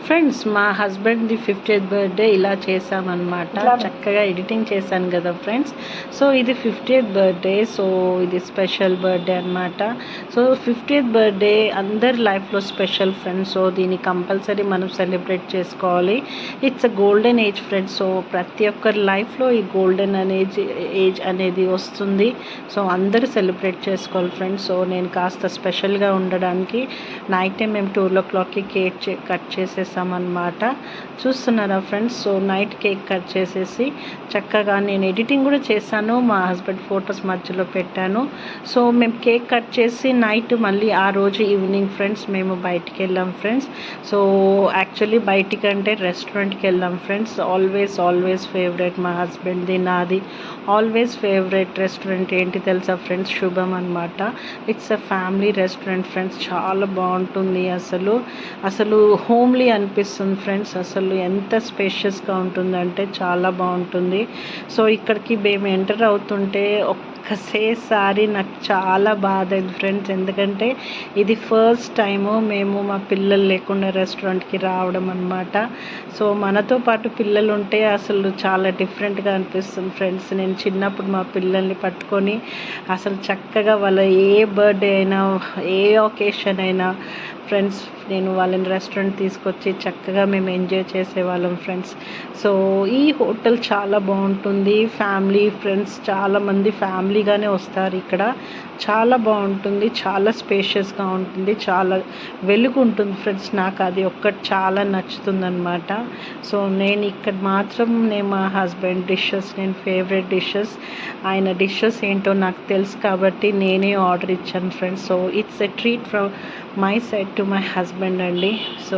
Friends మా హస్బెండ్ది 50th birthday ఇలా చేసామన్నమాట. చక్కగా ఎడిటింగ్ చేశాను కదా ఫ్రెండ్స్. సో ఇది 50th బర్త్డే, సో ఇది స్పెషల్ బర్త్డే అనమాట. సో 50th బర్త్డే అందరి లైఫ్లో స్పెషల్ ఫ్రెండ్స్. సో దీన్ని కంపల్సరీ మనం సెలబ్రేట్ చేసుకోవాలి. It's a golden age friends. So ప్రతి ఒక్కరి లైఫ్లో ఈ గోల్డెన్ ఏజ్ అనేది వస్తుంది. సో అందరూ సెలబ్రేట్ చేసుకోవాలి ఫ్రెండ్స్. సో నేను కాస్త స్పెషల్గా ఉండడానికి నైట్ టైం మేము 12 o'clockకి కేక్ కట్ చేసేసామన్నమాట. చూస్తున్నారా friends. So night cake cut చేసేసి చక్కగా నేను ఎడిటింగ్ కూడా చేశాను, మా హస్బెండ్ ఫొటోస్ మధ్యలో పెట్టాను. సో మేము కేక్ కట్ చేసి నైట్ మళ్ళీ ఆ రోజు ఈవినింగ్ ఫ్రెండ్స్ మేము బయటికి వెళ్ళాం ఫ్రెండ్స్. సో యాక్చువల్లీ బయటికి అంటే రెస్టారెంట్కి వెళ్ళాం ఫ్రెండ్స్. ఆల్వేస్ ఫేవరెట్ మా హస్బెండ్ది, నాది ఆల్వేస్ ఫేవరెట్ రెస్టారెంట్ ఏంటి తెలుసా ఫ్రెండ్స్? శుభం అనమాట. It's a family restaurant friends. చాలా బాగుంటుంది. అసలు హోమ్లీ అనిపిస్తుంది ఫ్రెండ్స్. అసలు ఎంత స్పేషియస్గా ఉంటుందంటే చాలా బాగుంటుంది. సో ఇక్కడికి మేము ఎంటర్ అవుతుంటే ఒక్కసారి నాకు చాలా బాధ అయింది ఫ్రెండ్స్. ఎందుకంటే ఇది ఫస్ట్ టైము మేము మా పిల్లలు లేకుండా రెస్టారెంట్కి రావడం అనమాట. సో మనతో పాటు పిల్లలు ఉంటే అసలు చాలా డిఫరెంట్గా అనిపిస్తుంది ఫ్రెండ్స్. నేను చిన్నప్పుడు మా పిల్లల్ని పట్టుకొని అసలు చక్కగా వాళ్ళ ఏ బర్త్డే అయినా ఏ ఒకేషన్ అయినా ఫ్రెండ్స్ నేను వాళ్ళని రెస్టారెంట్ తీసుకొచ్చి చక్కగా మేము ఎంజాయ్ చేసేవాళ్ళం ఫ్రెండ్స్. సో ఈ హోటల్ చాలా బాగుంటుంది. ఫ్యామిలీ ఫ్రెండ్స్ చాలామంది ఫ్యామిలీగానే వస్తారు ఇక్కడ. చాలా బాగుంటుంది, చాలా స్పేషియస్గా ఉంటుంది, చాలా వెలుగు ఉంటుంది ఫ్రెండ్స్. నాకు అది ఒక్కటి చాలా నచ్చుతుంది అనమాట. సో నేను ఇక్కడ మాత్రం మా హస్బెండ్ డిషెస్, నేను ఫేవరెట్ డిషెస్, ఆయన డిషెస్ ఏంటో నాకు తెలుసు కాబట్టి నేనే ఆర్డర్ ఇచ్చాను friends. So it's a treat from my side to my husband అండి. సో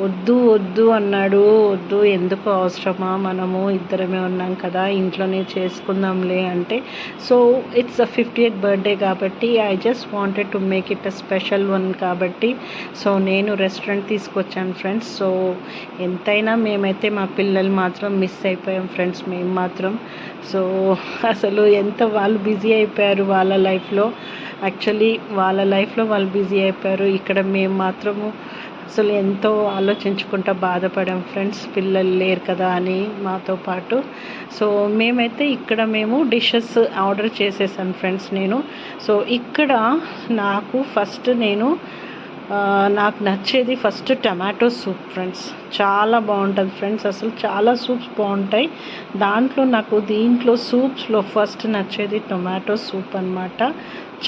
వద్దు అన్నాడు. వద్దు, ఎందుకు అవసరమా, మనము ఇద్దరమే ఉన్నాం కదా, ఇంట్లోనే చేసుకుందాంలే అంటే. So it's a 50th birthday కాబట్టి I just wanted to make it a special one కాబట్టి సో నేను రెస్టారెంట్ తీసుకొచ్చాను ఫ్రెండ్స్. సో ఎంతైనా మేమైతే మా పిల్లలు మాత్రం మిస్ అయిపోయాం ఫ్రెండ్స్. మేము మాత్రం సో అసలు ఎంత వాళ్ళు బిజీ అయిపోయారు వాళ్ళ లైఫ్లో. యాక్చువల్లీ వాళ్ళ లైఫ్లో వాళ్ళు బిజీ అయిపోయారు. ఇక్కడ మేము మాత్రము అసలు ఎంతో ఆలోచించుకుంటా బాధపడాం ఫ్రెండ్స్, పిల్లలు లేరు కదా అని మాతో పాటు. సో మేమైతే ఇక్కడ మేము డిషెస్ ఆర్డర్ చేసేసాను ఫ్రెండ్స్ నేను. సో ఇక్కడ నాకు నచ్చేది ఫస్ట్ టమాటో సూప్ ఫ్రెండ్స్. చాలా బాగుంటుంది ఫ్రెండ్స్. అసలు చాలా సూప్స్ బాగుంటాయి. దీంట్లో సూప్స్లో ఫస్ట్ నచ్చేది టొమాటో సూప్ అనమాట.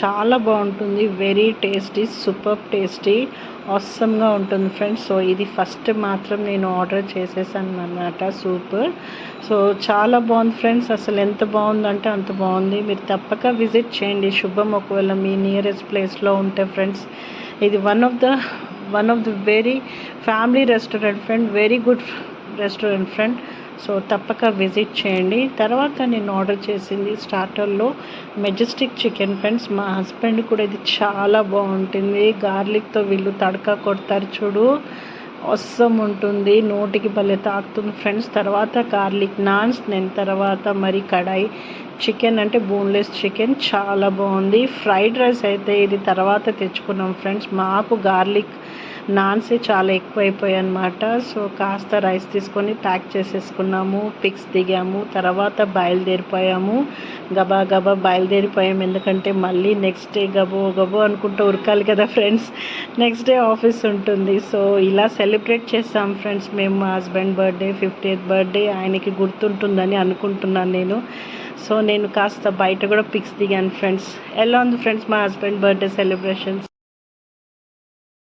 చాలా బాగుంటుంది. వెరీ టేస్టీ, సూపర్ టేస్టీ, ఆసమ్గా ఉంటుంది ఫ్రెండ్స్. సో ఇది ఫస్ట్ మాత్రం నేను ఆర్డర్ చేసేసాను అన్నమాట సూప్. సో చాలా బాగుంది ఫ్రెండ్స్. అసలు ఎంత బాగుందంటే అంత బాగుంది. మీరు తప్పక విజిట్ చేయండి శుభం, ఒకవేళ మీ నియరెస్ట్ ప్లేస్లో ఉంటే ఫ్రెండ్స్. ఇది one of the very family restaurant friend, very good restaurant friend. So తప్పక విజిట్ చేయండి. తర్వాత నేను ఆర్డర్ చేసింది స్టార్టర్లో మెజెస్టిక్ చికెన్ ఫ్రెండ్స్. మా హస్బెండ్ కూడా ఇది చాలా బాగుంటుంది. గార్లిక్తో వీళ్ళు తడకా కొడతారు చూడు, అవసరం ఉంటుంది, నోటికి భలే తాకుతుంది ఫ్రెండ్స్. తర్వాత గార్లిక్ నాన్స్, నేను తర్వాత మరి కడాయి చికెన్ అంటే బోన్లెస్ చికెన్ చాలా బాగుంది. ఫ్రైడ్ రైస్ అయితే ఇది తర్వాత తెచ్చుకున్నాం ఫ్రెండ్స్. మాకు గార్లిక్ నాన్సే చాలా ఎక్కువైపోయాయి అన్నమాట. సో కాస్త రైస్ తీసుకొని ప్యాక్ చేసేసుకున్నాము, పిక్స్ దిగాము, తర్వాత గబా బయలుదేరిపోయాము. ఎందుకంటే మళ్ళీ నెక్స్ట్ డే గబో అనుకుంటూ ఉరకాలి కదా ఫ్రెండ్స్, నెక్స్ట్ డే ఆఫీస్ ఉంటుంది. సో ఇలా సెలబ్రేట్ చేస్తాం ఫ్రెండ్స్ మేము మా హస్బెండ్ బర్త్డే, 50th బర్త్డే. ఆయనకి గుర్తుంటుందని అనుకుంటున్నాను నేను. సో నేను కాస్త బయట కూడా పిక్స్ దిగాను ఫ్రెండ్స్. ఎలా ఉంది ఫ్రెండ్స్ మా హస్బెండ్ బర్త్డే సెలబ్రేషన్స్?